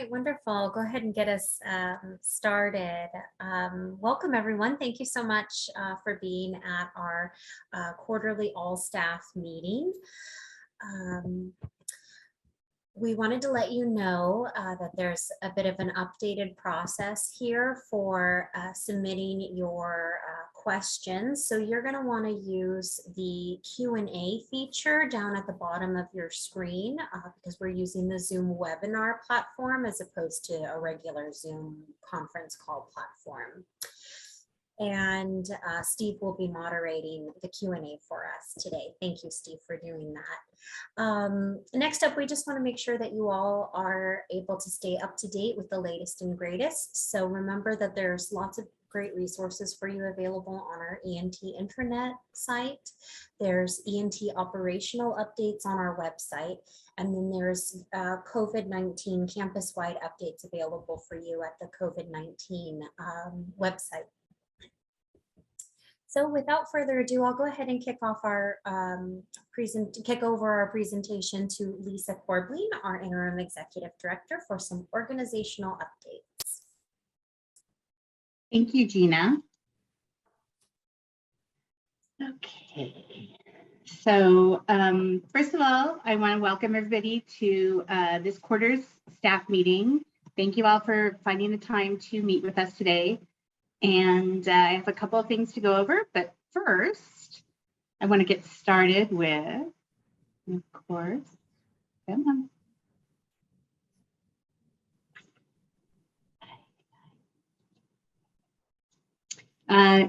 right, wonderful. I'll go ahead and get us started. Welcome, everyone. Thank you so much for being at our quarterly all-staff meeting. We wanted to let you know that there's a bit of an updated process here for submitting your questions. So you're going to want to use the Q&A feature down at the bottom of your screen because we're using the Zoom webinar platform as opposed to a regular Zoom conference call platform. And Steve will be moderating the Q&A for us today. Thank you, Steve, for doing that. Next up, we just want to make sure that you all are able to stay up to date with the latest and greatest. So remember that there's lots of great resources for you available on our E&T intranet site. There's E&T operational updates on our website. And then there's COVID-19 campus-wide updates available for you at the COVID-19 website. So without further ado, I'll go ahead and kick over our presentation to Lisa Corbleen, our Interim Executive Director, for some organizational updates. Thank you, Gina. Okay, so first of all, I want to welcome everybody to this quarter's staff meeting. Thank you all for finding the time to meet with us today. And I have a couple of things to go over, but first, I want to get started with, of course,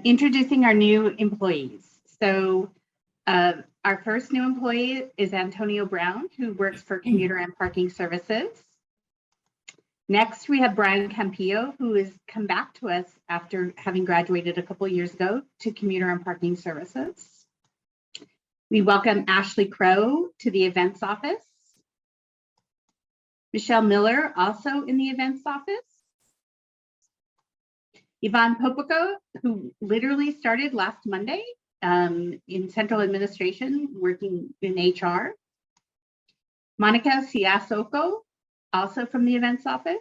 introducing our new employees. So our first new employee is Antonio Brown, who works for Commuter and Parking Services. Next, we have Brian Campillo, who has come back to us after having graduated a couple of years ago to Commuter and Parking Services. We welcome Ashley Crow to the Events Office. Michelle Miller, also in the Events Office. Yvonne Popico, who literally started last Monday in Central Administration, working in HR. Monica Siasoko, also from the Events Office.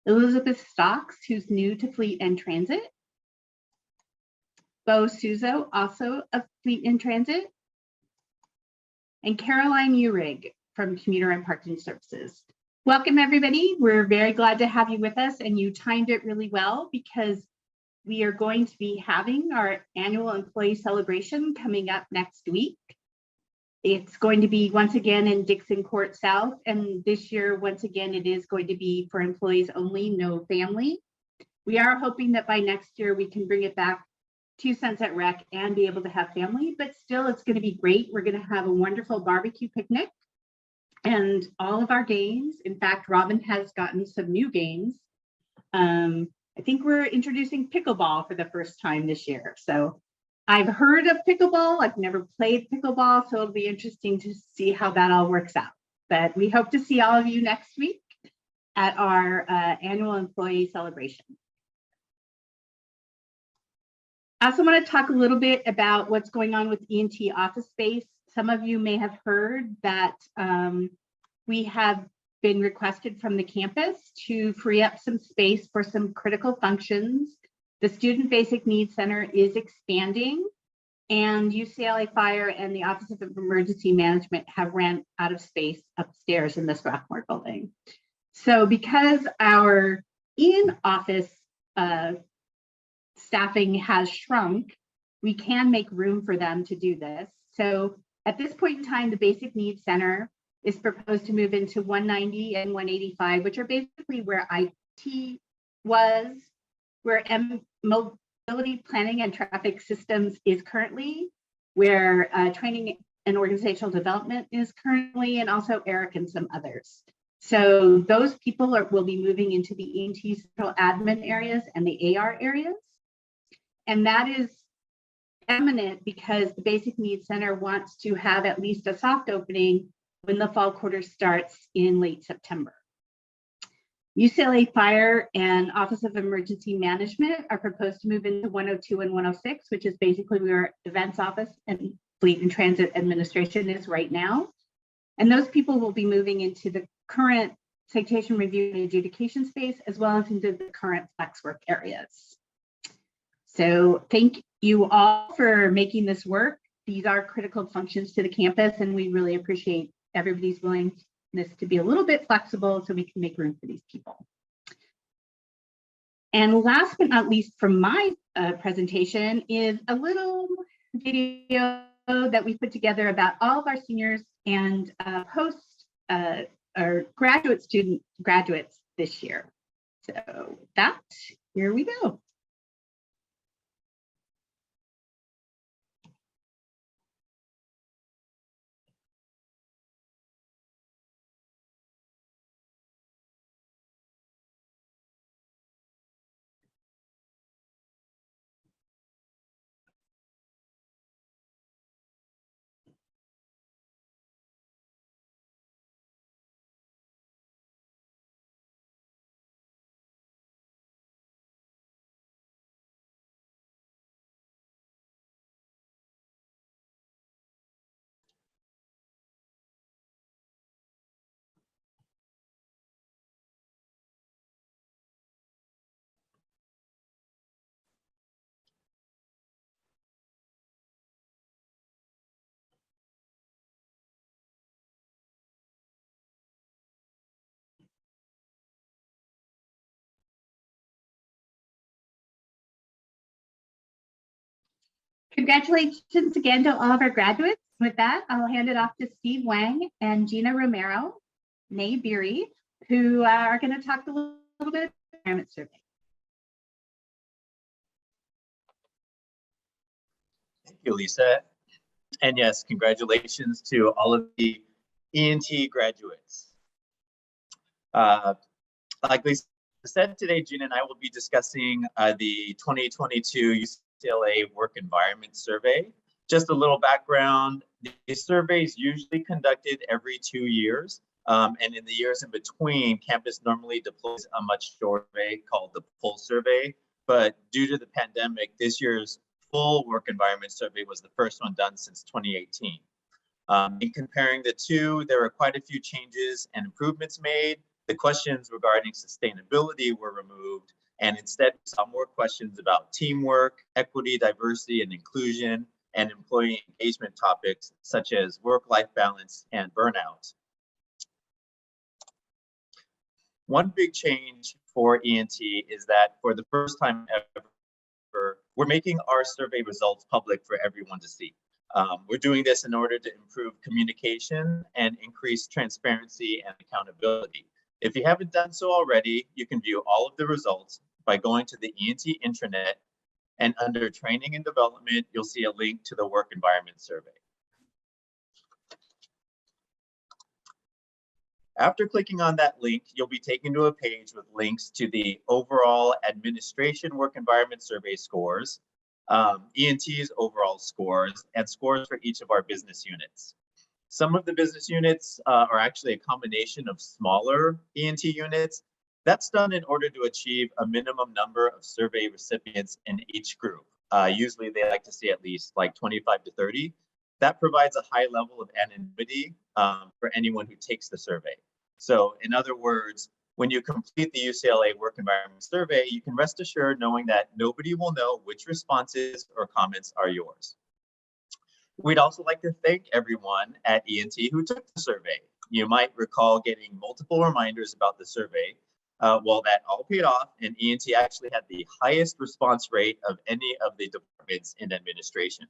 Elizabeth Stocks, who's new to Fleet and Transit. Bo Suzo, also of Fleet and Transit. And Caroline Urig from Commuter and Parking Services. Welcome, everybody. We're very glad to have you with us, and you timed it really well because we are going to be having our annual employee celebration coming up next week. It's going to be once again in Dixon Court South, and this year, once again, it is going to be for employees only, no family. We are hoping that by next year we can bring it back to Sunset Rec and be able to have family, but still it's going to be great. We're going to have a wonderful barbecue picnic and all of our games. In fact, Robin has gotten some new games. I think we're introducing pickleball for the first time this year. So I've heard of pickleball. I've never played pickleball, so it'll be interesting to see how that all works out. But we hope to see all of you next week at our annual employee celebration. I also want to talk a little bit about what's going on with E&T office space. Some of you may have heard that we have been requested from the campus to free up some space for some critical functions. The Student Basic Needs Center is expanding, and UCLA Fire and the Office of Emergency Management have ran out of space upstairs in the Strathmore building. So because our in-office staffing has shrunk, we can make room for them to do this. So at this point in time, the Basic Needs Center is proposed to move into 190 and 185, which are basically where IT was, where mobility planning and traffic systems is currently, where training and organizational development is currently, and also Eric and some others. So those people will be moving into the E&T central admin areas and the AR areas. And that is eminent because the Basic Needs Center wants to have at least a soft opening when the fall quarter starts in late September. UCLA Fire and Office of Emergency Management are proposed to move into 102 and 106, which is basically where Events Office and Fleet and Transit Administration is right now. And those people will be moving into the current citation review and adjudication space, as well as into the current flex work areas. So thank you all for making this work. These are critical functions to the campus, and we really appreciate everybody's willingness to be a little bit flexible so we can make room for these people. And last but not least from my presentation is a little video that we put together about all of our seniors and or graduates this year. So with that, here we go. Congratulations again to all of our graduates. With that, I'll hand it off to Steve Wang and Gina Romero, Nay Beery, who are going to talk a little bit about the environment survey. Thank you, Lisa. And yes, congratulations to all of the E&T graduates. Like Lisa said, today, Gina and I will be discussing the 2022 UCLA Work Environment Survey. Just a little background, the survey is usually conducted every 2 years. And in the years in between, campus normally deploys a much shorter survey called the Full Survey. But due to the pandemic, this year's Full Work Environment Survey was the first one done since 2018. In comparing the two, there were quite a few changes and improvements made. The questions regarding sustainability were removed, and instead saw more questions about teamwork, equity, diversity, and inclusion, and employee engagement topics such as work-life balance and burnout. One big change for E&T is that for the first time ever, we're making our survey results public for everyone to see. We're doing this in order to improve communication and increase transparency and accountability. If you haven't done so already, you can view all of the results by going to the E&T intranet, and under training and development, you'll see a link to the work environment survey. After clicking on that link, you'll be taken to a page with links to the overall administration work environment survey scores, E&T's overall scores, and scores for each of our business units. Some of the business units are actually a combination of smaller E&T units. That's done in order to achieve a minimum number of survey recipients in each group. Usually they like to see at least like 25 to 30. That provides a high level of anonymity for anyone who takes the survey. So in other words, when you complete the UCLA Work Environment Survey, you can rest assured knowing that nobody will know which responses or comments are yours. We'd also like to thank everyone at E&T who took the survey. You might recall getting multiple reminders about the survey. Well, that all paid off, and E&T actually had the highest response rate of any of the departments in administration.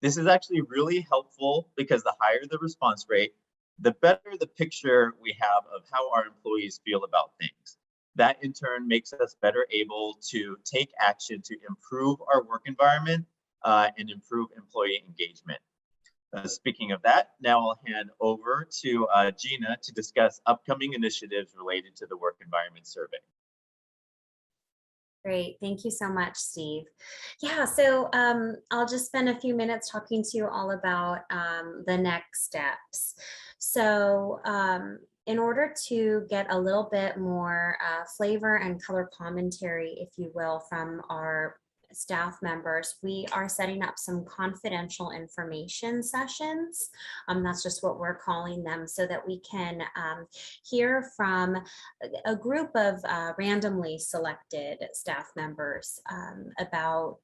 This is actually really helpful because the higher the response rate, the better the picture we have of how our employees feel about things. That in turn makes us better able to take action to improve our work environment and improve employee engagement. Speaking of that, now I'll hand over to Gina to discuss upcoming initiatives related to the work environment survey. Great, thank you so much, Steve. Yeah, so I'll just spend a few minutes talking to you all about the next steps. So in order to get a little bit more flavor and color commentary, if you will, from our staff members, we are setting up some confidential information sessions. That's just what we're calling them, so that we can hear from a group of randomly selected staff members about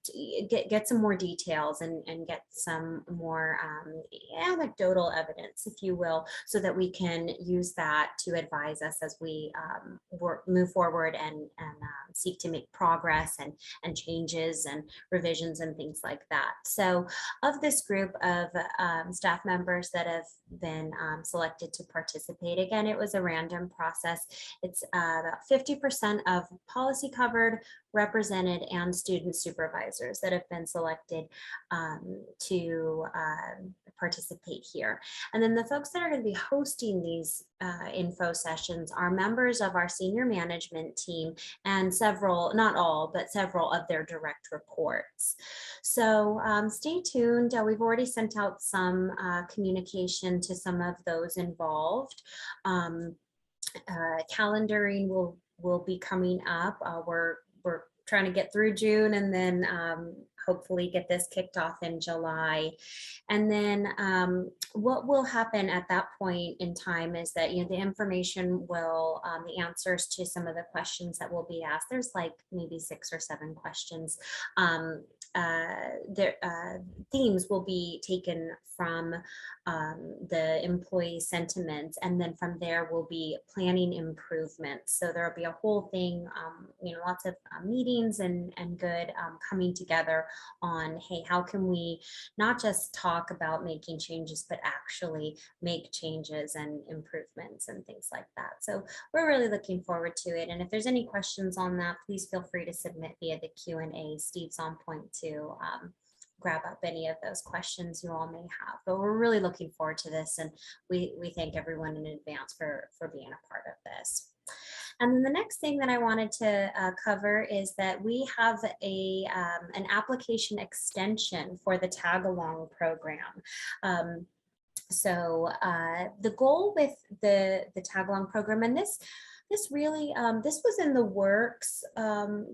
get some more details and get some more anecdotal evidence, if you will, so that we can use that to advise us as we move forward and seek to make progress and changes and revisions and things like that. So of this group of staff members that have been selected to participate, again, it was a random process. It's about 50% of policy covered, represented, and student supervisors that have been selected to participate here. And then the folks that are going to be hosting these info sessions are members of our senior management team and several, not all, but several of their direct reports. So stay tuned. We've already sent out some communication to some of those involved. Calendaring will be coming up. We're trying to get through June and then hopefully get this kicked off in July. And then what will happen at that point in time is that, the information will, the answers to some of the questions that will be asked, there's like maybe 6 or 7 questions. Themes will be taken from the employee sentiment, and then from there we'll be planning improvements. So there'll be a whole thing, lots of meetings and good coming together on, hey, how can we not just talk about making changes, but actually make changes and improvements and things like that. So we're really looking forward to it. And if there's any questions on that, please feel free to submit via the Q&A. Steve's on point to grab up any of those questions you all may have. But we're really looking forward to this, and we thank everyone in advance for being a part of this. And then the next thing that I wanted to cover is that we have an application extension for the tag along program. So the goal with the tag along program, and this really, this was in the works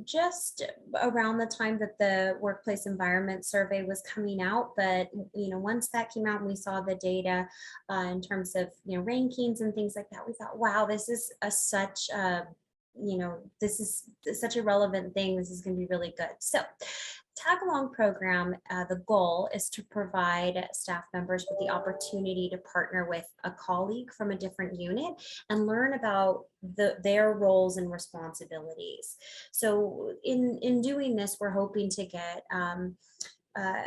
just around the time that the workplace environment survey was coming out. But, once that came out and we saw the data in terms of, rankings and things like that, we thought, wow, this is such a relevant thing. This is going to be really good. So tag along program, the goal is to provide staff members with the opportunity to partner with a colleague from a different unit and learn about their roles and responsibilities. So in doing this, we're hoping to get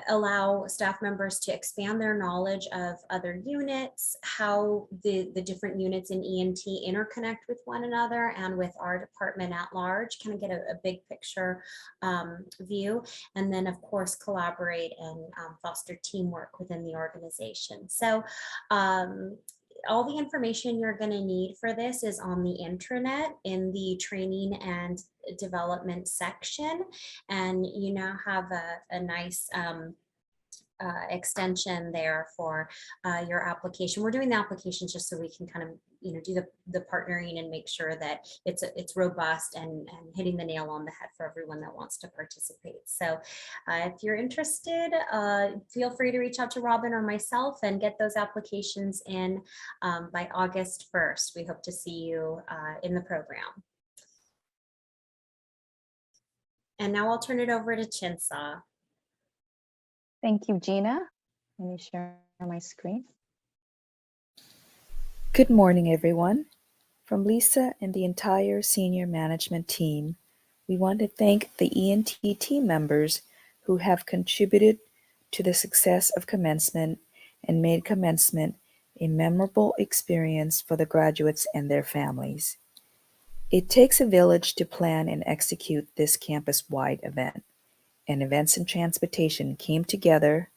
allow staff members to expand their knowledge of other units, how the different units in E&T interconnect with one another and with our department at large, kind of get a big picture view, and then of course collaborate and foster teamwork within the organization. So all the information you're going to need for this is on the intranet in the training and development section. And you now have a nice extension there for your application. We're doing the applications just so we can kind of do the partnering and make sure that it's robust and hitting the nail on the head for everyone that wants to participate. So if you're interested, feel free to reach out to Robin or myself and get those applications in by August 1st. We hope to see you in the program. And now I'll turn it over to Chinsa. Thank you, Gina. Let me share my screen. Good morning, everyone. From Lisa and the entire senior management team, we want to thank the E&T team members who have contributed to the success of commencement and made commencement a memorable experience for the graduates and their families. It takes a village to plan and execute this campus-wide event, and Events and Transportation came together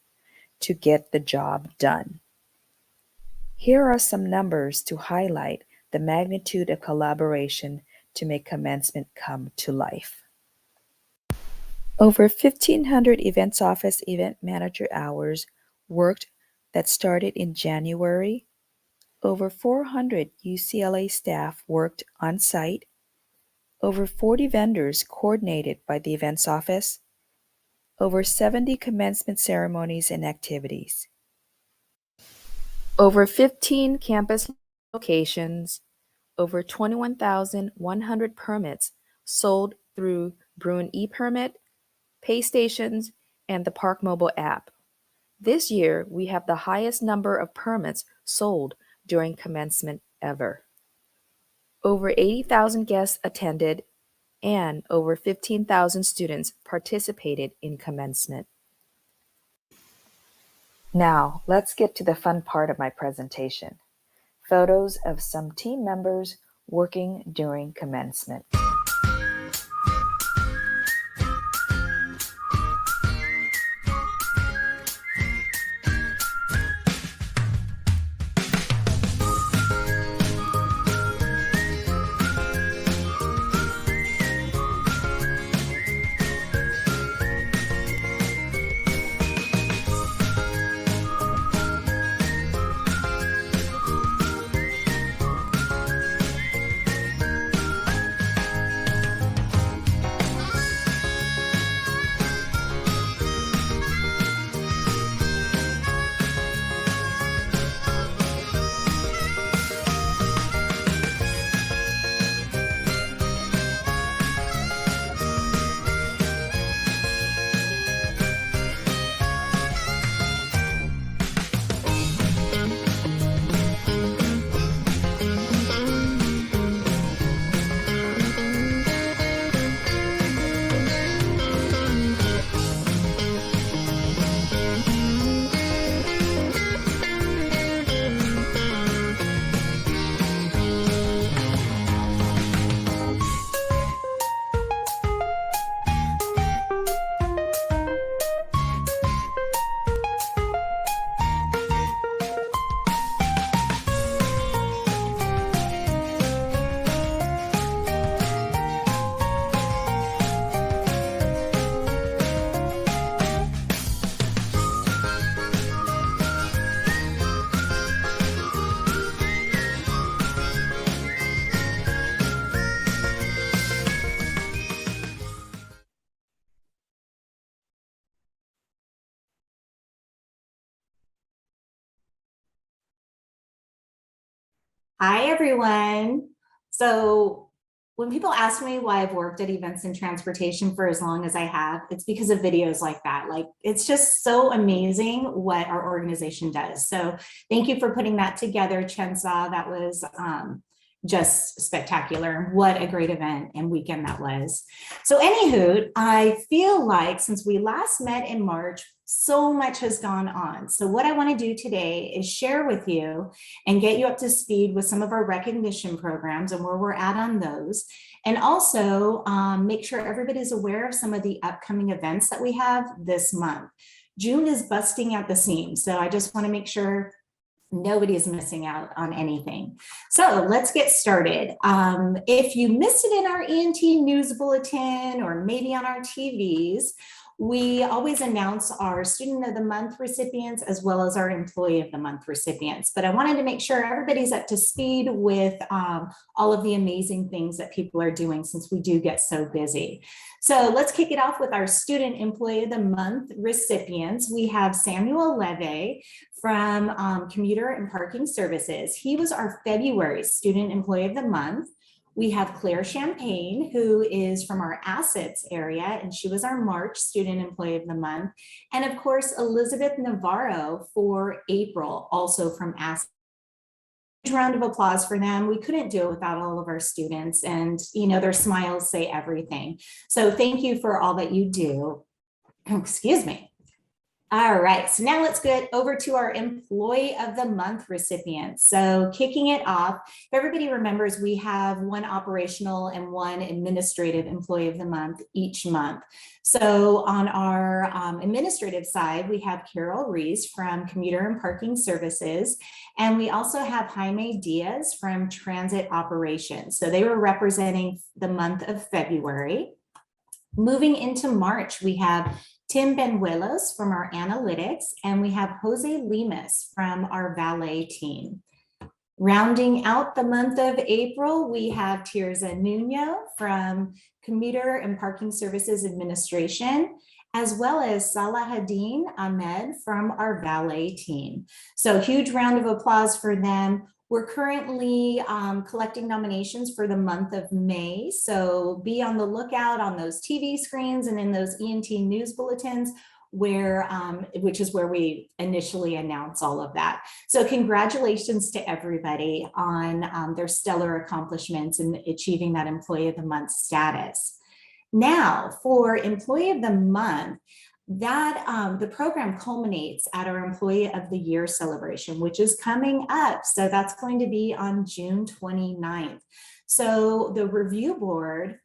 to get the job done. Here are some numbers to highlight the magnitude of collaboration to make commencement come to life. Over 1,500 events office event manager hours worked that started in January. Over 400 UCLA staff worked on site. Over 40 vendors coordinated by the events office. over 70 commencement ceremonies and activities, over 15 campus locations, over 21,100 permits sold through Bruin ePermit, pay stations, and the Park Mobile app. This year, we have the highest number of permits sold during commencement ever. Over 80,000 guests attended, and over 15,000 students participated in commencement. Now, let's get to the fun part of my presentation. Photos of some team members working during commencement. Hi, everyone. So when people ask me why I've worked at events and transportation for as long as I have, it's because of videos like that. Like, it's just so amazing what our organization does. So thank you for putting that together, Chensa. That was just spectacular. What a great event and weekend that was. So anywho, I feel like since we last met in March, so much has gone on. So what I want to do today is share with you and get you up to speed with some of our recognition programs and where we're at on those. And also make sure everybody's aware of some of the upcoming events that we have this month. June is busting at the seams. So I just want to make sure nobody is missing out on anything. So let's get started. If you missed it in our E&T news bulletin or maybe on our TVs, we always announce our Student of the Month recipients as well as our Employee of the Month recipients. But I wanted to make sure everybody's up to speed with all of the amazing things that people are doing since we do get so busy. So let's kick it off with our Student Employee of the Month recipients. We have Samuel Leve from Commuter and Parking Services. He was our February Student Employee of the Month. We have Claire Champagne, who is from our assets area, and she was our March Student Employee of the Month. And of course, Elizabeth Navarro for April, also from assets. Round of applause for them. We couldn't do it without all of our students, and you know, their smiles say everything. So thank you for all that you do. Excuse me. All right, so now let's get over to our Employee of the Month recipients. So kicking it off, if everybody remembers, we have one operational and one administrative Employee of the Month each month. So on our administrative side, we have Carol Rees from Commuter and Parking Services, and we also have Jaime Diaz from Transit Operations. So they were representing the month of February. Moving into March, we have Tim Benuelos from our analytics, and we have Jose Lemus from our valet team. Rounding out the month of April, we have Tirza Nuno from Commuter and Parking Services Administration, as well as Salahadin Ahmed from our valet team. So huge round of applause for them. We're currently collecting nominations for the month of May. So be on the lookout on those TV screens and in those E&T news bulletins, where which is where we initially announce all of that. So congratulations to everybody on their stellar accomplishments in achieving that Employee of the Month status. Now, for Employee of the Month, that the program culminates at our Employee of the Year celebration, which is coming up. So that's going to be on June 29th. So the review board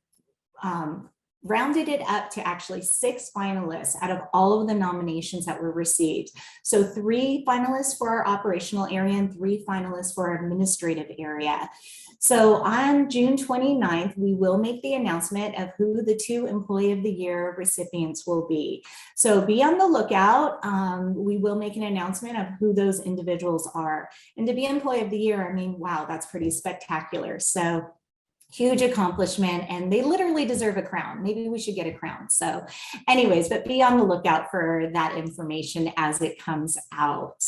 rounded it up to actually 6 finalists out of all of the nominations that were received. So 3 finalists for our operational area and 3 finalists for our administrative area. So on June 29th, we will make the announcement of who the 2 Employee of the Year recipients will be. So be on the lookout. We will make an announcement of who those individuals are. And to be Employee of the Year, I mean, wow, that's pretty spectacular. So huge accomplishment, and they literally deserve a crown. Maybe we should get a crown. So anyways, but be on the lookout for that information as it comes out.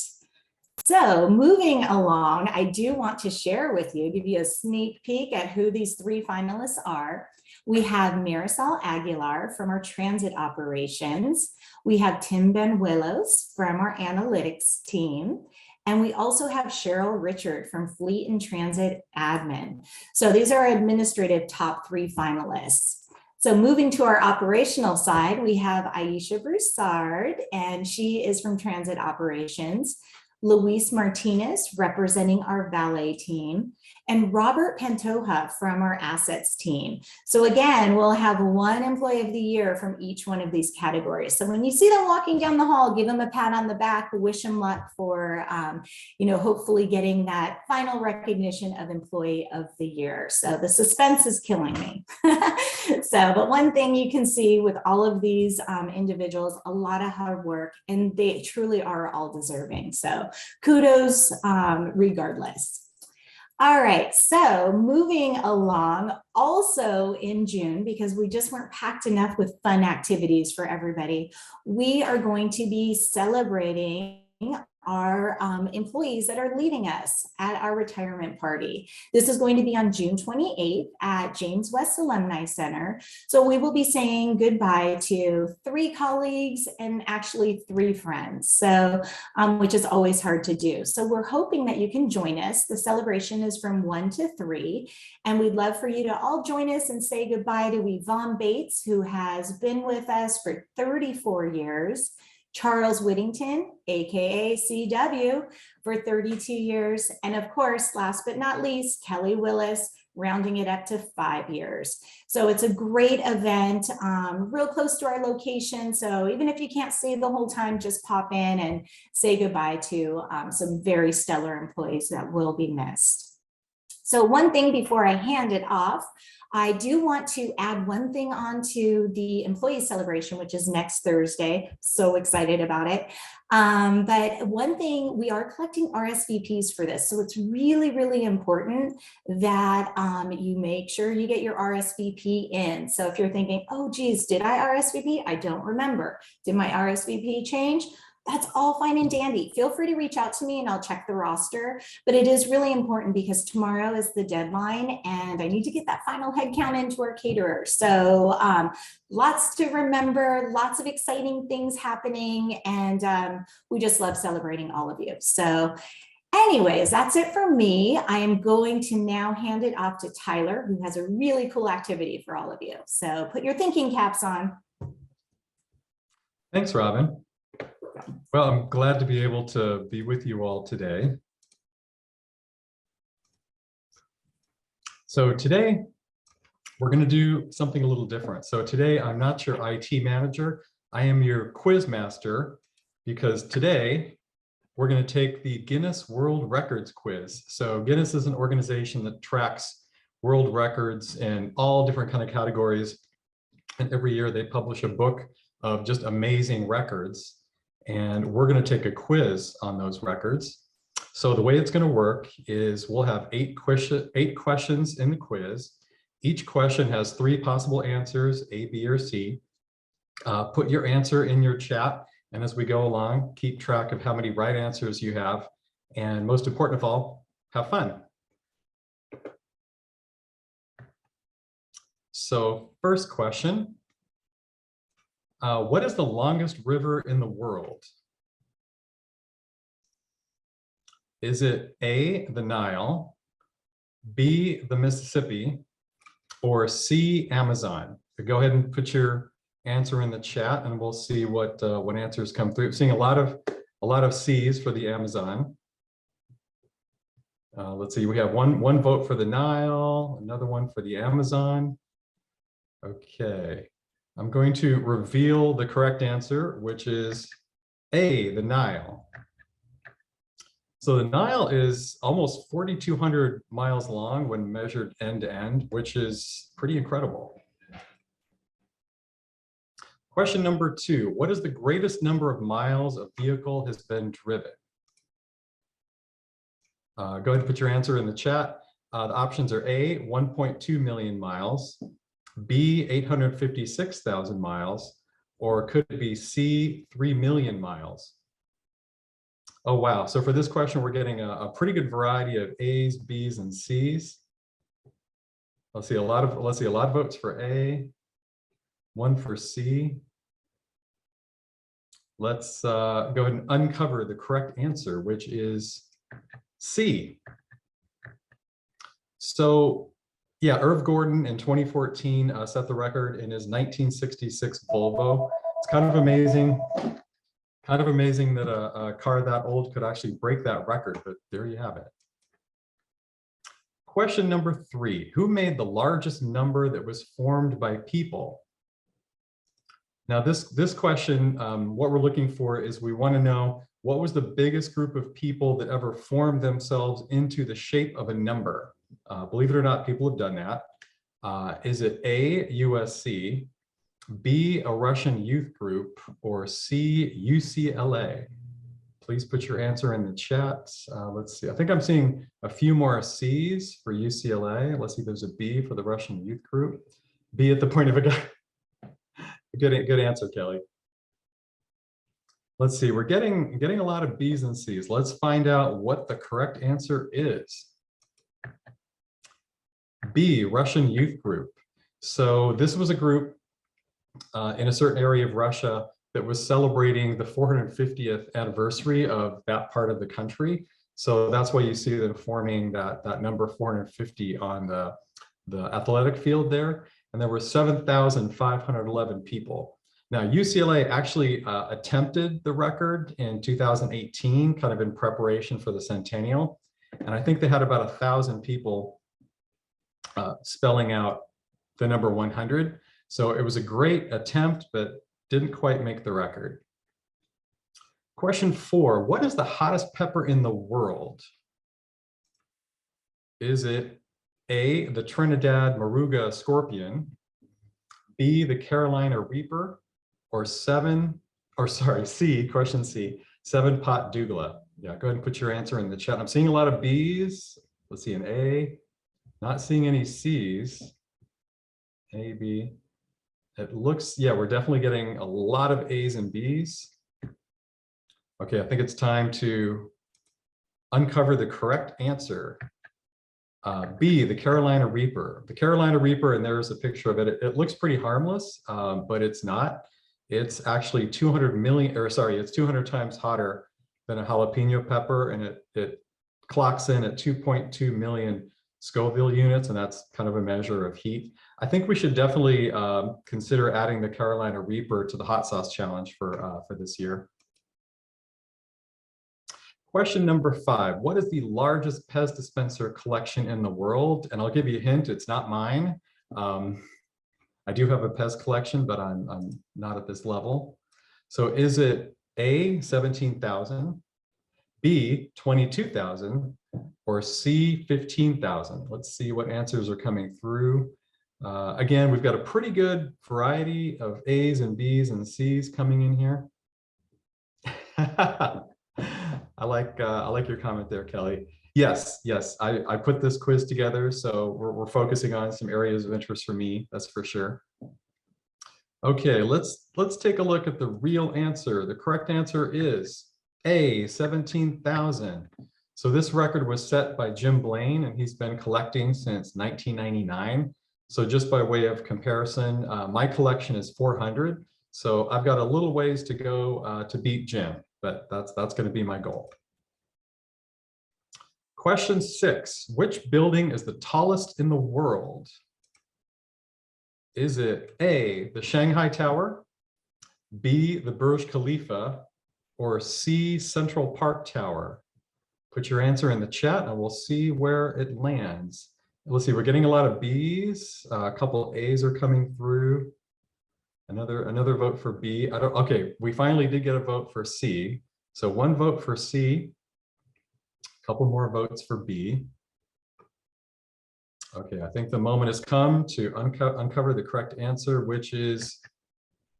So moving along, I do want to share with you, give you a sneak peek at who these 3 finalists are. We have Marisol Aguilar from our transit operations. We have Tim Benuelos from our analytics team. And we also have Cheryl Richard from Fleet and Transit Admin. So these are our administrative top 3 finalists. So moving to our operational side, we have Aisha Broussard, and she is from Transit Operations. Luis Martinez representing our valet team, and Robert Pantoja from our assets team. So again, we'll have 1 Employee of the Year from each one of these categories. So when you see them walking down the hall, give them a pat on the back, wish them luck for, hopefully getting that final recognition of Employee of the Year. So the suspense is killing me. But one thing you can see with all of these individuals, a lot of hard work, and they truly are all deserving. So kudos regardless. All right, so moving along, also in June, because we just weren't packed enough with fun activities for everybody, we are going to be celebrating our employees that are leaving us at our retirement party. This is going to be on June 28th at James West Alumni Center. So we will be saying goodbye to 3 colleagues and actually 3 friends, so which is always hard to do. So we're hoping that you can join us. The celebration is from 1 to 3, and we'd love for you to all join us and say goodbye to Yvonne Bates, who has been with us for 34 years, Charles Whittington, AKA CW, for 32 years. And of course, last but not least, Kelly Willis, rounding it up to 5 years. So it's a great event, real close to our location. So even if you can't stay the whole time, just pop in and say goodbye to some very stellar employees that will be missed. So one thing before I hand it off, I do want to add one thing onto the employee celebration, which is next Thursday. So excited about it. But one thing, we are collecting RSVPs for this. So it's really, really important that you make sure you get your RSVP in. So if you're thinking, oh, geez, did I RSVP? I don't remember. Did my RSVP change? That's all fine and dandy. Feel free to reach out to me and I'll check the roster. But it is really important because tomorrow is the deadline and I need to get that final head count into our caterer. So lots to remember, lots of exciting things happening, and we just love celebrating all of you. So anyways, that's it for me. I am going to now hand it off to Tyler, who has a really cool activity for all of you. So put your thinking caps on. Thanks, Robin. Well, I'm glad to be able to be with you all today. So today, we're going to do something a little different. So today, I'm not your IT manager. I am your quiz master, because today, we're going to take the Guinness World Records quiz. So Guinness is an organization that tracks world records in all different kind of categories. And every year, they publish a book of just amazing records. And we're going to take a quiz on those records. So the way it's going to work is we'll have 8 questions in the quiz. Each question has 3 possible answers, A, B, or C. Put your answer in your chat, and as we go along, keep track of how many right answers you have. And most important of all, have fun. So first question, what is the longest river in the world? Is it A, the Nile, B, the Mississippi, or C, Amazon? So go ahead and put your answer in the chat, and we'll see what answers come through. Seeing a lot of C's for the Amazon. Let's see, we have one vote for the Nile, another one for the Amazon. Okay, I'm going to reveal the correct answer, which is A, the Nile. So the Nile is almost 4,200 miles long when measured end to end, which is pretty incredible. Question number 2, what is the greatest number of miles a vehicle has been driven? Go ahead and put your answer in the chat. The options are A, 1.2 million miles, B, 856,000 miles, or could it be C, 3 million miles? Oh, wow. So for this question, we're getting a pretty good variety of A's, B's, and C's. Let's see a lot of votes for A, one for C. Let's go ahead and uncover the correct answer, which is C. So yeah, Irv Gordon in 2014 set the record in his 1966 Volvo. It's kind of amazing that a car that old could actually break that record, but there you have it. Question number 3, who made the largest number that was formed by people? Now this question, what we're looking for is we want to know what was the biggest group of people that ever formed themselves into the shape of a number? Believe it or not, people have done that. Is it A, USC, B, a Russian youth group, or C, UCLA? Please put your answer in the chat. Let's see, I think I'm seeing a few more C's for UCLA. Let's see, there's a B for the Russian youth group. B at the point of a gun. Good answer, Kelly. Let's see, we're getting a lot of B's and C's. Let's find out what the correct answer is. B, Russian youth group. So this was a group in a certain area of Russia that was celebrating the 450th anniversary of that part of the country. So that's why you see them forming that number 450 on the athletic field there. And there were 7,511 people. Now, UCLA actually attempted the record in 2018, kind of in preparation for the centennial. And I think they had about 1,000 people spelling out the number 100. So it was a great attempt, but didn't quite make the record. Question 4, what is the hottest pepper in the world? Is it A, the Trinidad Moruga scorpion, B, the Carolina Reaper, or C, question C, 7-pot douglas? Yeah, go ahead and put your answer in the chat. I'm seeing a lot of B's. Let's see, an A, not seeing any C's. A, B. It looks, yeah, we're definitely getting a lot of A's and B's. Okay, I think it's time to uncover the correct answer. B, the Carolina Reaper. The Carolina Reaper, and there's a picture of it. It looks pretty harmless, but it's not. It's actually it's 200 times hotter than a jalapeno pepper, and it clocks in at 2.2 million Scoville units, and that's kind of a measure of heat. I think we should definitely consider adding the Carolina Reaper to the hot sauce challenge for this year. Question number 5, what is the largest Pez dispenser collection in the world? And I'll give you a hint, it's not mine. I do have a Pez collection, but I'm not at this level. So is it A, 17,000, B, 22,000, or C, 15,000? Let's see what answers are coming through. Again, we've got a pretty good variety of A's and B's and C's coming in here. I like your comment there, Kelly. Yes, I put this quiz together, so we're focusing on some areas of interest for me, that's for sure. Okay, let's take a look at the real answer. The correct answer is A, 17,000. So this record was set by Jim Blaine, and he's been collecting since 1999. So just by way of comparison, my collection is 400. So I've got a little ways to go to beat Jim, but that's going to be my goal. Question 6, which building is the tallest in the world? Is it A, the Shanghai Tower, B, the Burj Khalifa, or C, Central Park Tower? Put your answer in the chat and we'll see where it lands. Let's see, we're getting a lot of B's, a couple A's are coming through. Another vote for B. Okay, we finally did get a vote for C. So one vote for C, a couple more votes for B. Okay, I think the moment has come to uncover the correct answer, which is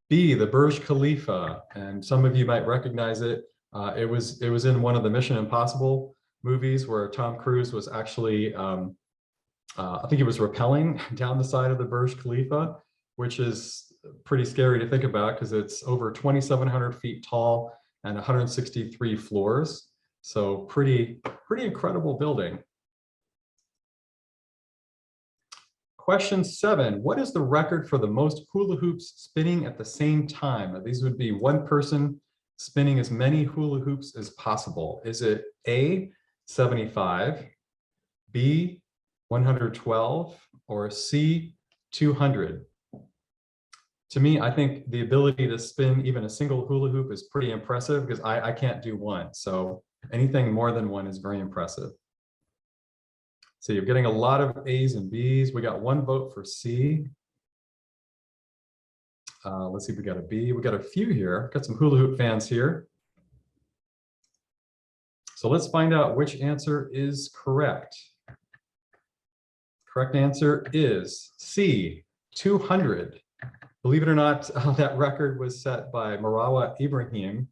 B, the Burj Khalifa. And some of you might recognize it. It was in one of the Mission Impossible movies where Tom Cruise was actually, I think he was rappelling down the side of the Burj Khalifa, which is pretty scary to think about because it's over 2,700 feet tall and 163 floors. So pretty incredible building. Question 7, what is the record for the most hula hoops spinning at the same time? Now, these would be one person spinning as many hula hoops as possible. Is it A, 75, B, 112, or C, 200? To me, I think the ability to spin even a single hula hoop is pretty impressive because I can't do one. So anything more than one is very impressive. So you're getting a lot of A's and B's. We got one vote for C. Let's see if we got a B. We got a few here. Got some hula hoop fans here. So let's find out which answer is correct. Correct answer is C, 200. Believe it or not, that record was set by Marawa Ibrahim.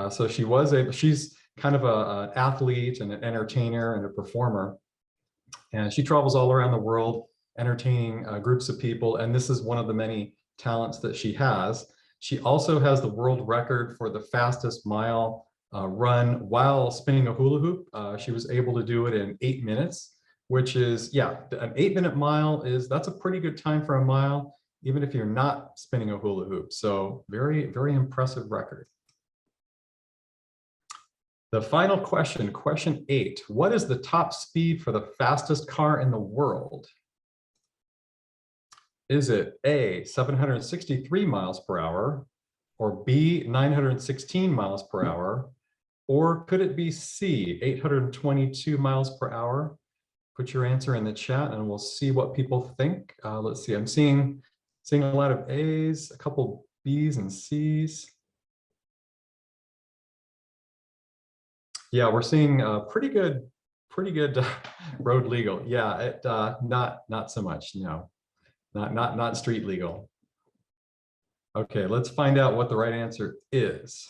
So she's kind of an athlete and an entertainer and a performer. And she travels all around the world entertaining groups of people. And this is one of the many talents that she has. She also has the world record for the fastest mile run while spinning a hula hoop. She was able to do it in 8 minutes, which is, yeah, an 8-minute mile that's a pretty good time for a mile, even if you're not spinning a hula hoop. So very, very impressive record. The final question, question 8. What is the top speed for the fastest car in the world? Is it A, 763 miles per hour, or B, 916 miles per hour, or could it be C, 822 miles per hour? Put your answer in the chat and we'll see what people think. Let's see, I'm seeing a lot of A's, a couple B's and C's. Yeah, we're seeing pretty good road legal. Yeah, not so much. No, not street legal. Okay, let's find out what the right answer is.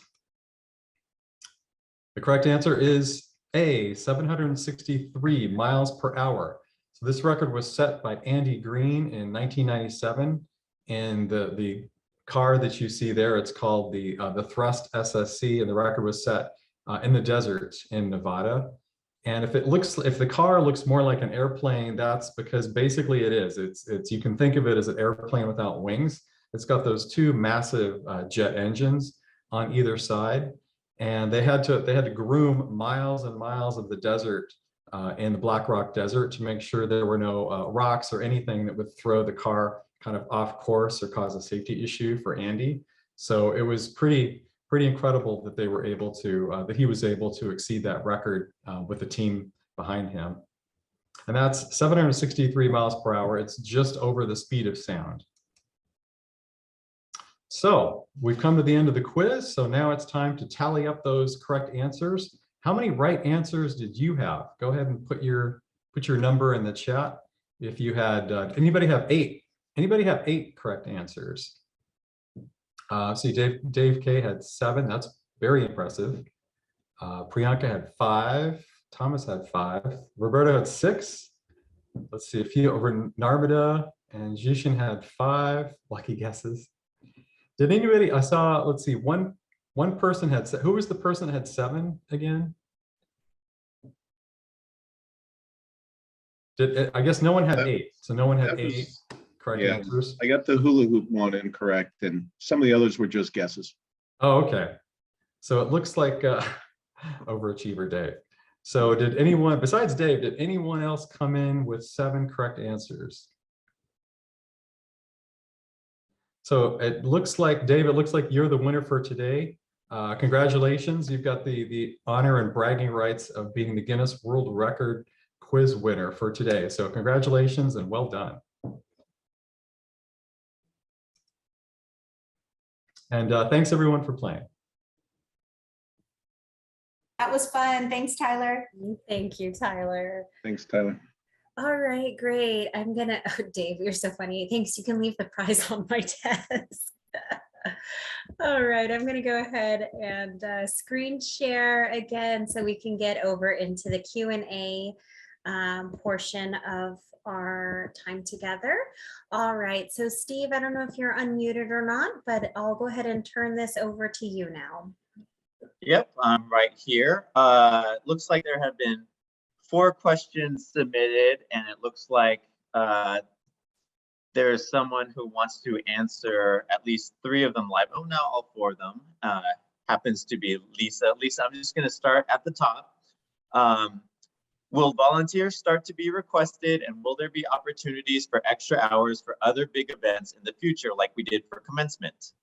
The correct answer is A, 763 miles per hour. So this record was set by Andy Green in 1997, and the car that you see there, it's called the Thrust SSC, and the record was set in the desert in Nevada. And if the car looks more like an airplane, that's because basically it is. It's you can think of it as an airplane without wings. It's got those two massive jet engines on either side, and they had to groom miles and miles of the desert in the Black Rock Desert to make sure there were no rocks or anything that would throw the car kind of off course or cause a safety issue for Andy. So it was pretty incredible that they were able to, that he was able to exceed that record with the team behind him. And that's 763 miles per hour. It's just over the speed of sound. So we've come to the end of the quiz. So now it's time to tally up those correct answers. How many right answers did you have? Go ahead and put your number in the chat. If you had, anybody have 8? Anybody have 8 correct answers? See, Dave K had 7. That's very impressive. Priyanka had 5. Thomas had 5. Roberto had 6. Let's see, a few over Narmada and Jishin had 5. Lucky guesses. Did anybody, I saw, let's see, one person had, who was the person that had 7 again? I guess no one had 8, so no one had That 8 was- correct yeah. answers. I got the hula hoop one incorrect, and some of the others were just guesses. Oh, okay. So it looks like overachiever Dave. So did anyone, besides Dave, did anyone else come in with 7 correct answers? So it looks like, Dave, it looks like you're the winner for today. Congratulations. You've got the honor and bragging rights of being the Guinness World Record quiz winner for today. So congratulations and well done. And thanks everyone for playing. That was fun. Thanks, Tyler. Thank you, Tyler. Thanks, Tyler. All right, great. I'm gonna, oh, Dave, you're so funny. Thanks. You can leave the prize on my desk. All right, I'm gonna go ahead and screen share again so we can get over into the Q&A portion of our time together. All right, so Steve, I don't know if you're unmuted or not, but I'll go ahead and turn this over to you now. Yep, I'm right here. Looks like there have been 4 questions submitted, and it looks like there is someone who wants to answer at least 3 of them live. Oh, now all 4 of them happens to be Lisa. Lisa, I'm just going to start at the top. Will volunteers start to be requested, and will there be opportunities for extra hours for other big events in the future, like we did for commencement?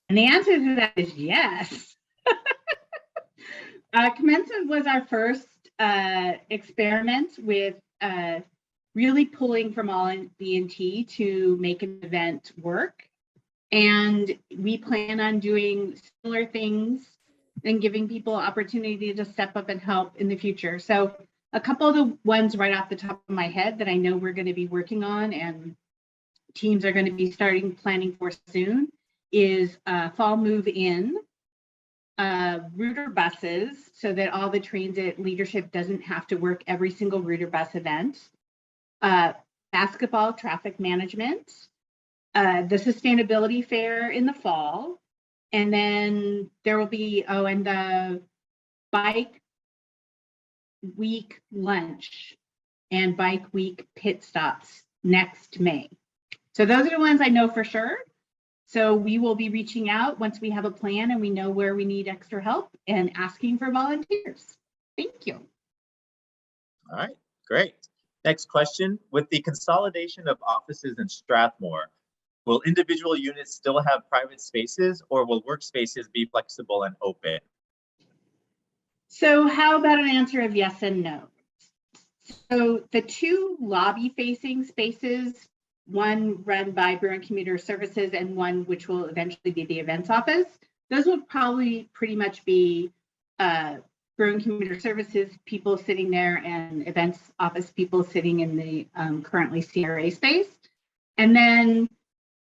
And the answer to that is yes. Commencement was our first experiment with really pulling from all E&T to make an event work. And we plan on doing similar things and giving people opportunity to step up and help in the future. So a couple of the ones right off the top of my head that I know we're going to be working on and teams are going to be starting planning for soon is fall move in, router buses, so that all the transit leadership doesn't have to work every single router bus event, basketball traffic management, the sustainability fair in the fall, and then there will be, and the bike week lunch and bike week pit stops next May. So those are the ones I know for sure. So we will be reaching out once we have a plan and we know where we need extra help and asking for volunteers. Thank you. All right, great. Next question. With the consolidation of offices in Strathmore, will individual units still have private spaces, or will workspaces be flexible and open? So how about an answer of yes and no? So the 2 lobby facing spaces, one run by Bruin Commuter Services and one which will eventually be the events office, those will probably pretty much be Bruin Commuter Services people sitting there and events office people sitting in the currently CRA space. And then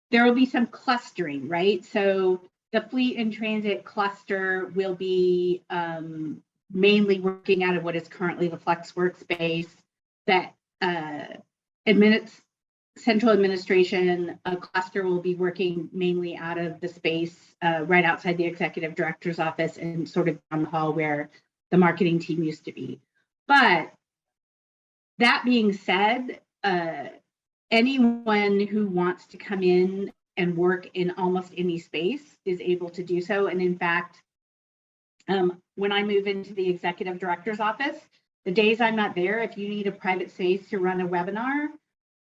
there will be some clustering, right? So the fleet and transit cluster will be mainly working out of what is currently the flex workspace. That central administration cluster will be working mainly out of the space right outside the executive director's office and sort of down the hall where the marketing team used to be. But that being said, anyone who wants to come in and work in almost any space is able to do so. And in fact, when I move into the executive director's office, the days I'm not there, if you need a private space to run a webinar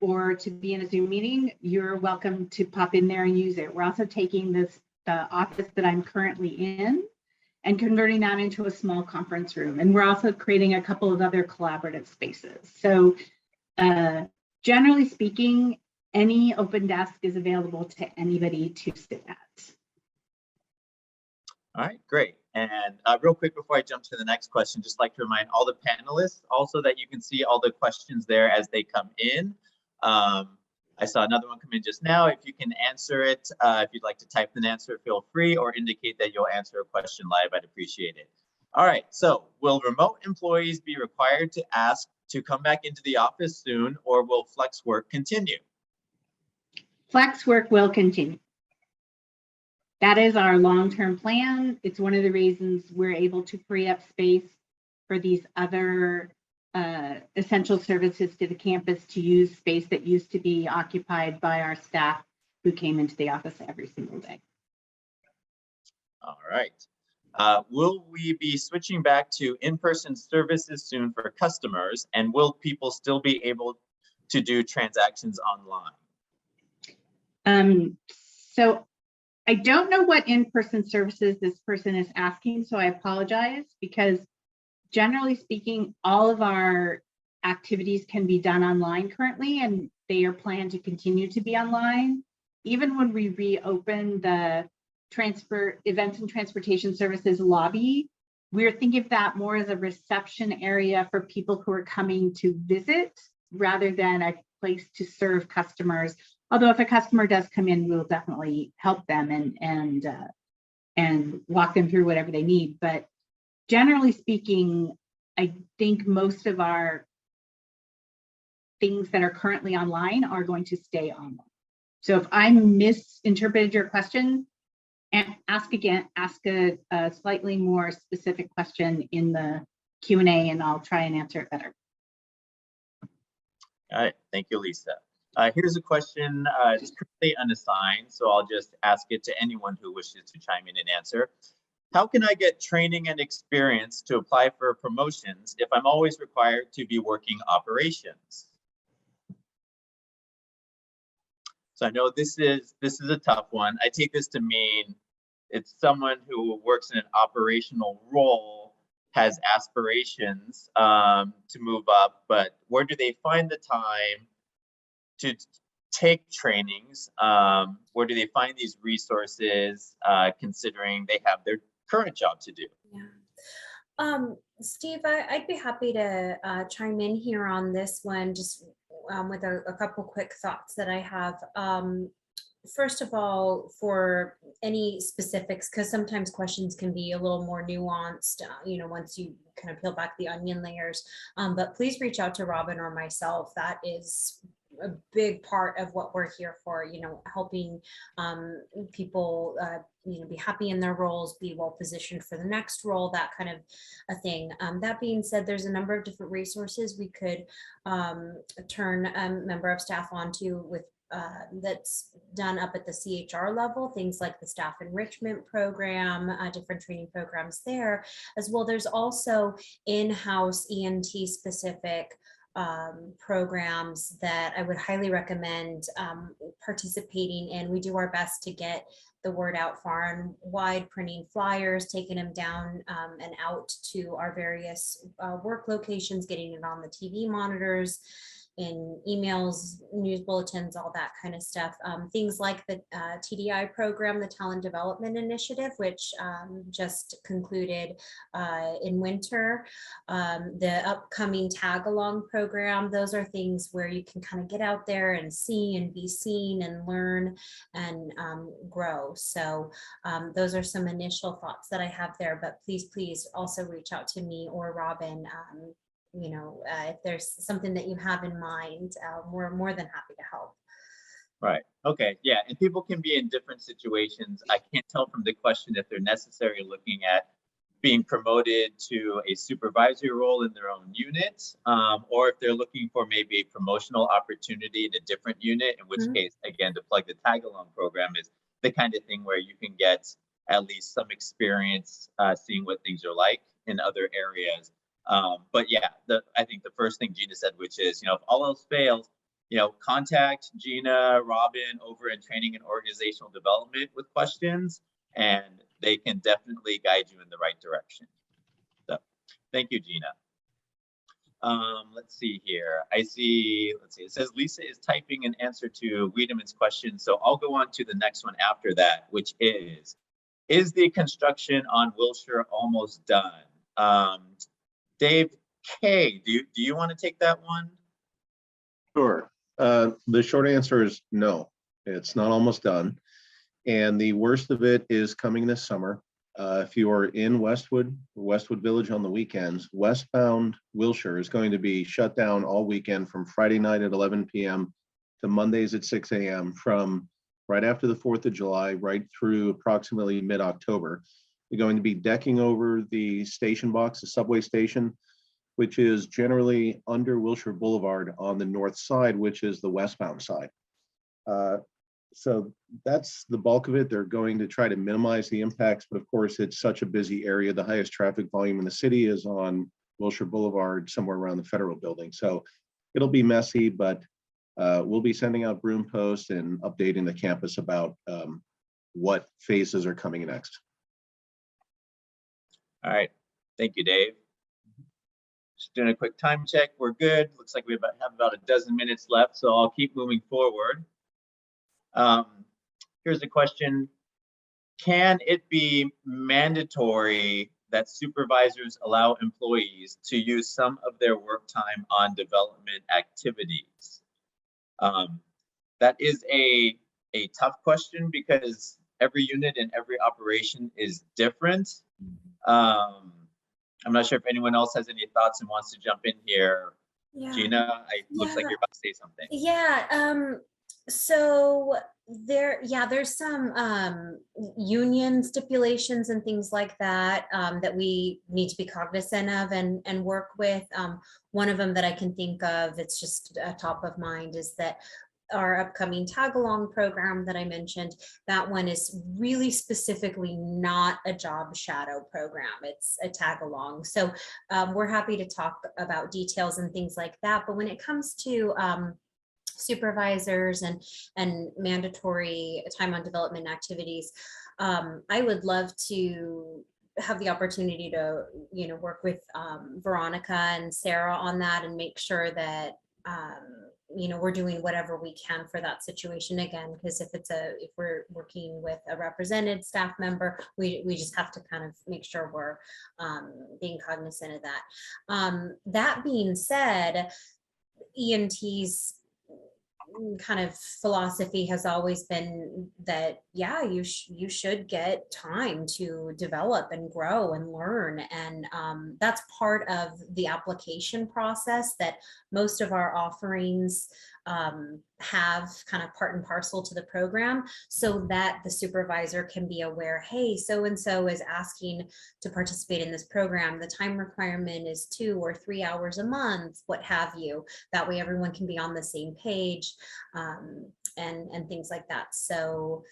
or to be in a Zoom meeting, you're welcome to pop in there and use it. We're also taking the office that I'm currently in and converting that into a small conference room. And we're also creating a couple of other collaborative spaces. So generally speaking, any open desk is available to anybody to sit at. All right, great. And real quick before I jump to the next question, just like to remind all the panelists also that you can see all the questions there as they come in. I saw another one come in just now. If you can answer it, if you'd like to type an answer, feel free, or indicate that you'll answer a question live. I'd appreciate it. All right, so will remote employees be required to ask to come back into the office soon, or will flex work continue? Flex work will continue. That is our long-term plan. It's one of the reasons we're able to free up space for these other essential services to the campus to use space that used to be occupied by our staff who came into the office every single day. All right. Will we be switching back to in-person services soon for customers? And will people still be able to do transactions online? So I don't know what in-person services this person is asking, so I apologize, because generally speaking, all of our activities can be done online currently, and they are planned to continue to be online. Even when we reopen the events and transportation services lobby, we're thinking of that more as a reception area for people who are coming to visit rather than a place to serve customers. Although if a customer does come in, we'll definitely help them and walk them through whatever they need. But generally speaking, I think most of our things that are currently online are going to stay online. So if I misinterpreted your question, and ask a slightly more specific question in the Q&A, and I'll try and answer it better. All right, thank you, Lisa. Here's a question, it's currently unassigned, so I'll just ask it to anyone who wishes to chime in and answer. How can I get training and experience to apply for promotions if I'm always required to be working operations? So I know this is a tough one. I take this to mean it's someone who works in an operational role, has aspirations to move up, but where do they find the time to take trainings? Where do they find these resources, considering they have their current job to do? Yeah. Steve, I'd be happy to chime in here on this one, just with a couple quick thoughts that I have. First of all, for any specifics, because sometimes questions can be a little more nuanced, once you kind of peel back the onion layers, but please reach out to Robin or myself. That is a big part of what we're here for, helping people, be happy in their roles, be well positioned for the next role, that kind of a thing. That being said, there's a number of different resources we could turn a member of staff onto with that's done up at the CHR level, things like the staff enrichment program, different training programs there as well. There's also in-house E&T specific programs that I would highly recommend participating in. We do our best to get the word out far and wide, printing flyers, taking them down and out to our various work locations, getting it on the TV monitors, in emails, news bulletins, all that kind of stuff. Things like the TDI program, the Talent Development Initiative, which just concluded in winter. The upcoming tag along program, those are things where you can kind of get out there and see and be seen and learn and grow. So those are some initial thoughts that I have there, but please also reach out to me or Robin. If there's something that you have in mind, we're more than happy to help. Right. Okay. Yeah. And people can be in different situations. I can't tell from the question if they're necessarily looking at being promoted to a supervisory role in their own unit, or if they're looking for maybe a promotional opportunity in a different unit, in which case, again, to plug the tag along program is the kind of thing where you can get at least some experience seeing what things are like in other areas. But yeah, I think the first thing Gina said, which is, if all else fails, contact Gina, Robin over in training and organizational development with questions, and they can definitely guide you in the right direction. So thank you, Gina. Let's see here. It says Lisa is typing an answer to Wiedemann's question. So I'll go on to the next one after that, which is the construction on Wilshire almost done? Dave K, do you want to take that one? Sure. The short answer is no, it's not almost done. And the worst of it is coming this summer. If you are in Westwood Village on the weekends, westbound Wilshire is going to be shut down all weekend from Friday night at 11 p.m. to Mondays at 6 a.m. from right after the 4th of July, right through approximately mid-October. They're going to be decking over the station box, the subway station, which is generally under Wilshire Boulevard on the north side, which is the westbound side. So that's the bulk of it. They're going to try to minimize the impacts, but of course it's such a busy area. The highest traffic volume in the city is on Wilshire Boulevard, somewhere around the Federal Building. So it'll be messy, but we'll be sending out broom posts and updating the campus about what phases are coming next. All right, thank you, Dave. Just doing a quick time check. We're good. Looks like we have about a dozen minutes left, so I'll keep moving forward. Here's a question. Can it be mandatory that supervisors allow employees to use some of their work time on development activities? That is a tough question because every unit and every operation is different. I'm not sure if anyone else has any thoughts and wants to jump in here. Yeah. Gina, looks like you're about to say something. Yeah. So there's some union stipulations and things like that that we need to be cognizant of and work with. One of them that I can think of, it's just top of mind, is that our upcoming tag along program that I mentioned, that one is really specifically not a job shadow program. It's a tag along. So we're happy to talk about details and things like that. But when it comes to supervisors and mandatory time on development activities, I would love to have the opportunity to, work with Veronica and Sarah on that and make sure that we're doing whatever we can for that situation, again, because if we're working with a represented staff member, we just have to kind of make sure we're being cognizant of that. That being said, E&T's kind of philosophy has always been that, yeah, you should get time to develop and grow and learn. And that's part of the application process that most of our offerings have, kind of part and parcel to the program, so that the supervisor can be aware, hey, so-and-so is asking to participate in this program. The time requirement is 2 or 3 hours a month, what have you. That way everyone can be on the same page and things like that. So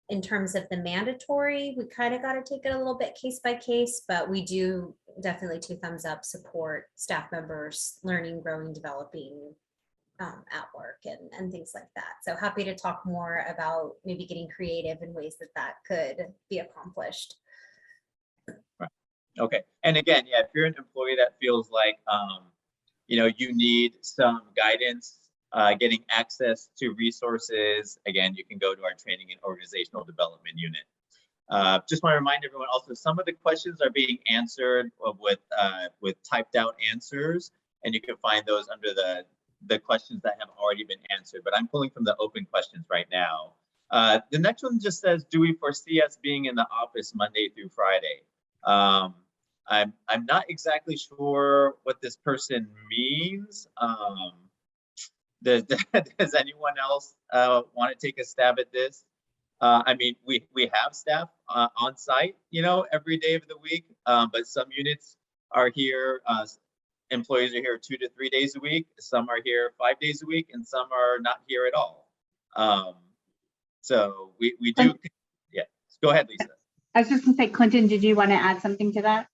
in terms of the mandatory, we kind of got to take it a little bit case by case, but we do definitely 2 thumbs up support staff members learning, growing, developing at work and things like that. So happy to talk more about maybe getting creative in ways that could be accomplished. Right. Okay. And again, yeah, if you're an employee that feels like, you need some guidance, getting access to resources, again, you can go to our training and organizational development unit. Just want to remind everyone also, some of the questions are being answered with typed out answers, and you can find those under the questions that have already been answered, but I'm pulling from the open questions right now. The next one just says, do we foresee us being in the office Monday through Friday? I'm not exactly sure what this person means. Does anyone else want to take a stab at this? I mean, we have staff on site, every day of the week, but some units are here. Employees are here 2 to 3 days a week. Some are here 5 days a week, and some are not here at all. So we do. Yeah, go ahead, Lisa. I was just gonna say, Clinton, did you want to add something to that?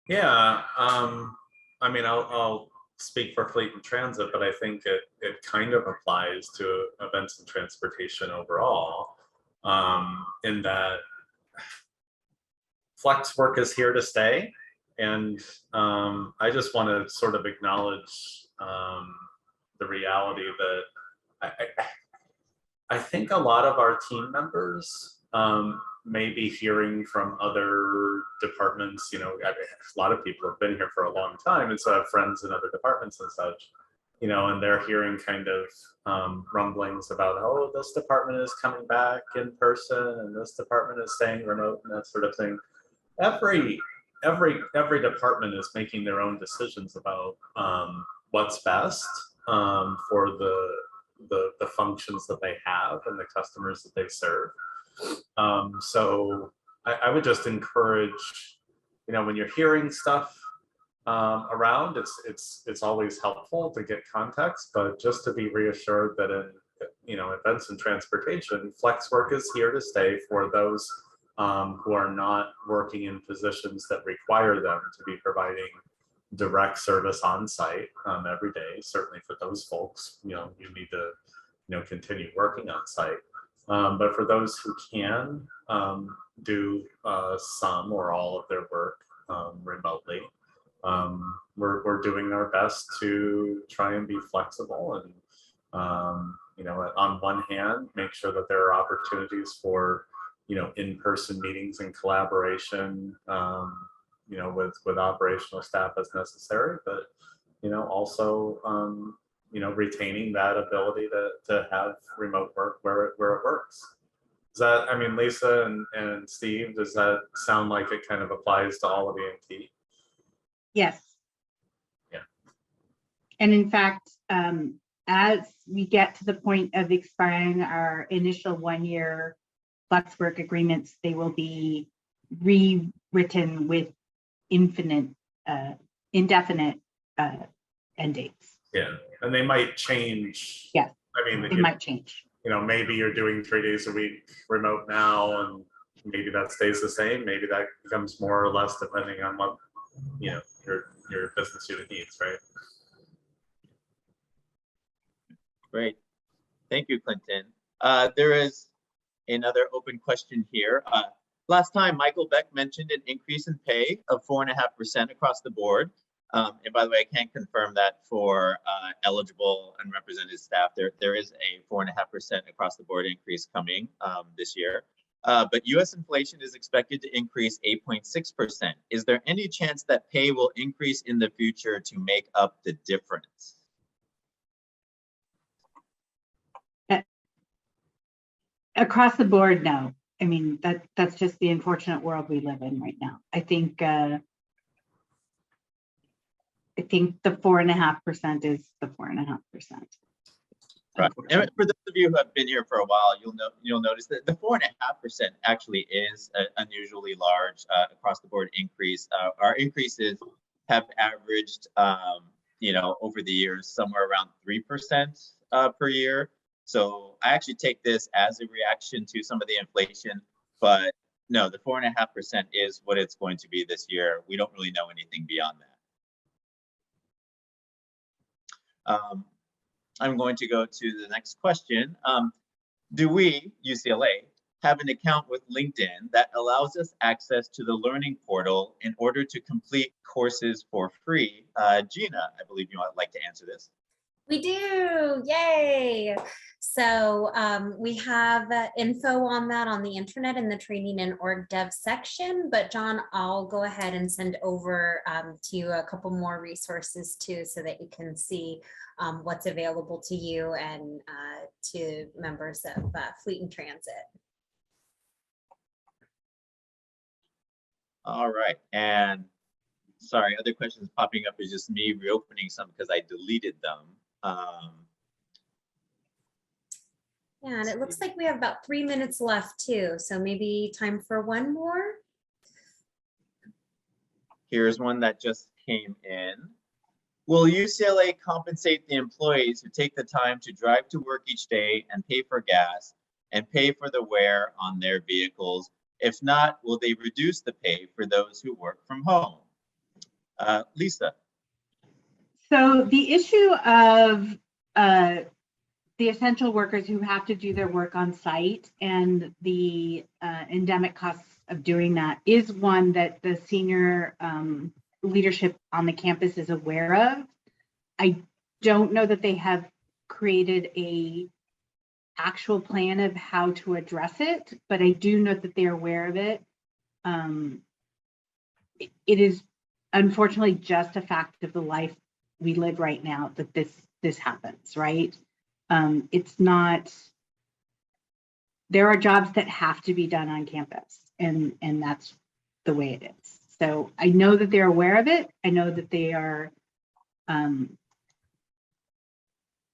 Yeah, I mean, I'll speak for fleet and transit, but I think it kind of applies to events and transportation overall, in that flex work is here to stay. And I just want to sort of acknowledge the reality that I think a lot of our team members may be hearing from other departments. A lot of people have been here for a long time, and so have friends in other departments and such, and they're hearing kind of rumblings about, oh, this department is coming back in person and this department is staying remote and that sort of thing. Every department is making their own decisions about what's best for the functions that they have and the customers that they serve. So I would just encourage, when you're hearing stuff around, it's always helpful to get context, but just to be reassured that in events and transportation, flex work is here to stay for those who are not working in positions that require them to be providing direct service on site every day. Certainly for those folks, you need to continue working on site. But for those who can do some or all of their work remotely, we're doing our best to try and be flexible and on one hand make sure that there are opportunities for in-person meetings and collaboration with operational staff as necessary, but also retaining that ability to have remote work where it works. Does that, Lisa and Steve, does that sound like it kind of applies to all of E&T? Yes. Yeah. And in fact, as we get to the point of expiring our initial 1-year flex work agreements, they will be rewritten with indefinite end dates. Yeah, and they might change. Yeah, they might change. Maybe you're doing 3 days a week remote now, and maybe that stays the same. Maybe that becomes more or less depending on what your business unit needs, right? Great. Thank you, Clinton. There is another open question here. Last time, Michael Beck mentioned an increase in pay of 4.5% across the board. And by the way, I can't confirm that for eligible and represented staff. There is a 4.5% across the board increase coming this year. But US inflation is expected to increase 8.6%. Is there any chance that pay will increase in the future to make up the difference? Across the board, no. That's just the unfortunate world we live in right now. I think the 4.5% is the 4.5%. Right. And for those of you who have been here for a while, you'll notice that the 4.5% actually is an unusually large across the board increase. Our increases have averaged, over the years somewhere around 3% per year. So I actually take this as a reaction to some of the inflation, but no, the 4.5% is what it's going to be this year. We don't really know anything beyond that. I'm going to go to the next question. Do we, UCLA, have an account with LinkedIn that allows us access to the learning portal in order to complete courses for free? Gina, I believe you might like to answer this. We do, yay. So we have info on that on the internet in the training and org dev section, but John, I'll go ahead and send over to you a couple more resources too, so that you can see what's available to you and to members of Fleet and Transit. All right, and sorry, other questions popping up is just me reopening some because I deleted them. Yeah, and it looks like we have about 3 minutes left too, so maybe time for one more. Here's one that just came in. Will UCLA compensate the employees who take the time to drive to work each day and pay for gas and pay for the wear on their vehicles? If not, will they reduce the pay for those who work from home? Lisa. So the issue of the essential workers who have to do their work on site and the endemic costs of doing that is one that the senior leadership on the campus is aware of. I don't know that they have created a actual plan of how to address it, but I do know that they're aware of it. It is unfortunately just a fact of the life we live right now that this happens, right? It's not, there are jobs that have to be done on campus, and that's the way it is. So I know that they're aware of it. I know that they are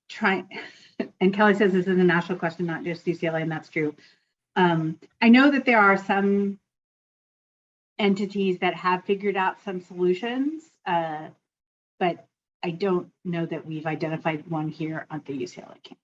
trying, and Kelly says this is a national question, not just UCLA, and that's true. I know that there are some entities that have figured out some solutions, but I don't know that we've identified one here on the UCLA campus.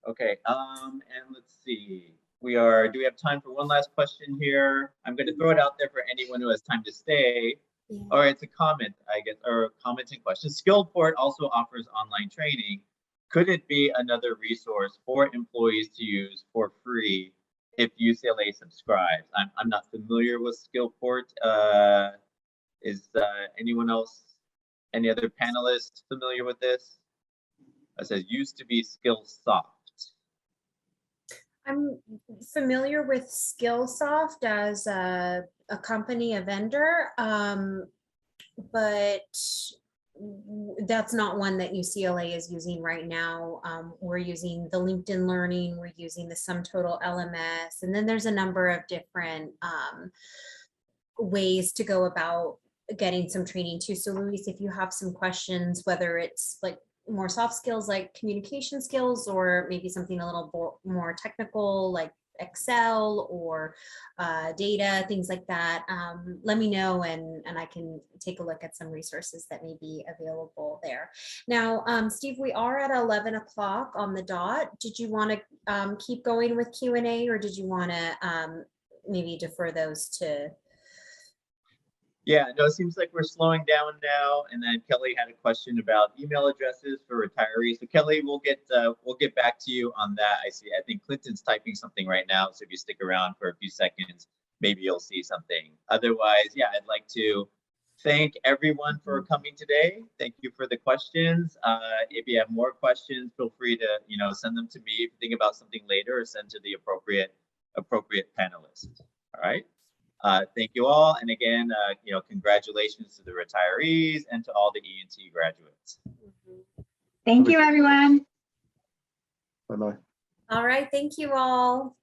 Okay, and let's see. Do we have time for one last question here? I'm going to throw it out there for anyone who has time to stay. Yeah. Or it's a comment, I guess, or a comment and question. Skillport also offers online training. Could it be another resource for employees to use for free if UCLA subscribes? I'm not familiar with Skillport. Is anyone else, any other panelists familiar with this? It says used to be Skillsoft. I'm familiar with Skillsoft as a company, a vendor, but that's not one that UCLA is using right now. We're using the LinkedIn Learning, we're using the Sum Total LMS, and then there's a number of different ways to go about getting some training too. So Luis, if you have some questions, whether it's like more soft skills like communication skills, or maybe something a little more technical like Excel or data, things like that, let me know and I can take a look at some resources that may be available there. Now, Steve, we are at 11 o'clock on the dot. Did you want to keep going with Q&A, or did you want to maybe defer those to? Yeah, no, it seems like we're slowing down now. And then Kelly had a question about email addresses for retirees. So Kelly, we'll get back to you on that. I think Clinton's typing something right now. So if you stick around for a few seconds, maybe you'll see something. Otherwise, yeah, I'd like to thank everyone for coming today. Thank you for the questions. If you have more questions, feel free to, send them to me if you think about something later, or send to the appropriate panelist. All right. Thank you all. And again, congratulations to the retirees and to all the E&T graduates. Thank you, everyone. Bye-bye. All right. Thank you all.